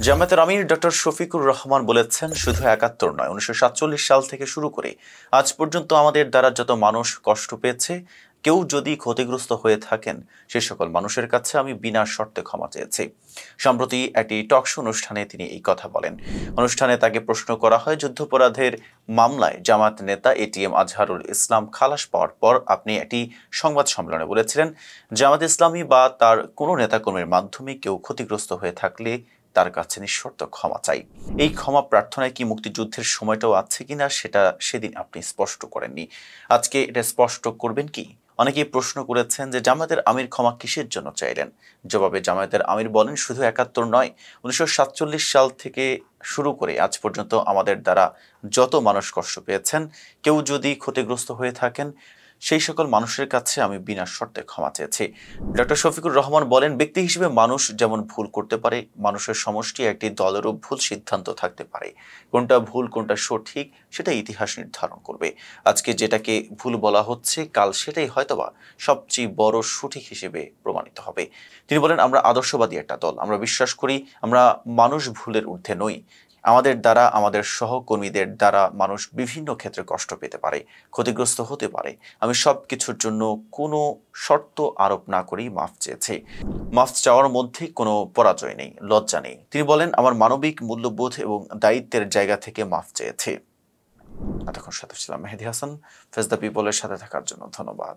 জামায়াতের আমির ডক্টর শফিকুর রহমান বলেছেন, শুধু ৭১ নয়, ১৯৪৭ সাল থেকে শুরু করে আজ পর্যন্ত আমাদের দ্বারা যত মানুষ কষ্ট পেয়েছে, কেউ যদি ক্ষতিগ্রস্ত হয়ে থাকেন, সে সকল মানুষের কাছে আমি বিনা শর্তে ক্ষমা চেয়েছি। সম্প্রতি একটি টকশো অনুষ্ঠানে তিনি এই কথা বলেন। অনুষ্ঠানে তাকে প্রশ্ন করা হয়, যুদ্ধাপরাধের মামলায় জামায়াত নেতা এটিএম আজহারুল ইসলাম খালাস পাওয়ার পর আপনি একটি সংবাদ সম্মেলনে বলেছিলেন, জামায়াত ইসলামী বা তার কোনো নেতাকর্মীর মাধ্যমে কেউ ক্ষতিগ্রস্ত হয়ে থাকলে তার কাছে নিঃশর্ত ক্ষমা চাই। এই ক্ষমা প্রার্থনায় কি মুক্তিযুদ্ধের সময়টাও আছে কিনা সেটা সেদিন আপনি স্পষ্ট করেননি। আজকে এটা স্পষ্ট করবেন কি? অনেকেই প্রশ্ন করেছেন যে জামায়াতের আমির ক্ষমা কিসের জন্য চাইলেন। জবাবে জামায়াতের আমির বলেন, শুধু ৭১ নয়, ১৯৪৭ সাল থেকে শুরু করে আজ পর্যন্ত আমাদের দ্বারা যত মানুষ কষ্ট পেয়েছেন, কেউ যদি ক্ষতিগ্রস্ত হয়ে থাকেন, সেই সকল মানুষের কাছে আমি বিনা শর্তে ক্ষমা চেয়েছি। ডক্টর শফিকুর রহমান বলেন, ব্যক্তি হিসেবে মানুষ যেমন ভুল করতে পারে, মানুষের সমষ্টি একটি দলেরও ভুল সিদ্ধান্ত থাকতে পারে। কোনটা ভুল কোনটা সঠিক সেটা ইতিহাস নির্ধারণ করবে। আজকে যেটাকে ভুল বলা হচ্ছে, কাল সেটাই হয়তোবা সবচেয়ে বড় সঠিক হিসেবে প্রমাণিত হবে। তিনি বলেন, আমরা আদর্শবাদী একটা দল, আমরা বিশ্বাস করি আমরা মানুষ ভুলের ঊর্ধ্বে নই। আমাদের দ্বারা, আমাদের সহকর্মীদের দ্বারা মানুষ বিভিন্ন ক্ষেত্রে কষ্ট পেতে পারে, ক্ষতিগ্রস্ত হতে পারে। আমি সব কিছুর জন্য কোনো শর্ত আরোপ না করেই মাফ চেয়েছি। মাফ চাওয়ার মধ্যে কোনো পরাজয় নেই, লজ্জা নেই। তিনি বলেন, আমার মানবিক মূল্যবোধ এবং দায়িত্বের জায়গা থেকে মাফ চেয়েছি। এতক্ষণ সাথে ছিলাম মেহেদী হাসান। ফেস দ্য পিপলের সাথে থাকার জন্য ধন্যবাদ।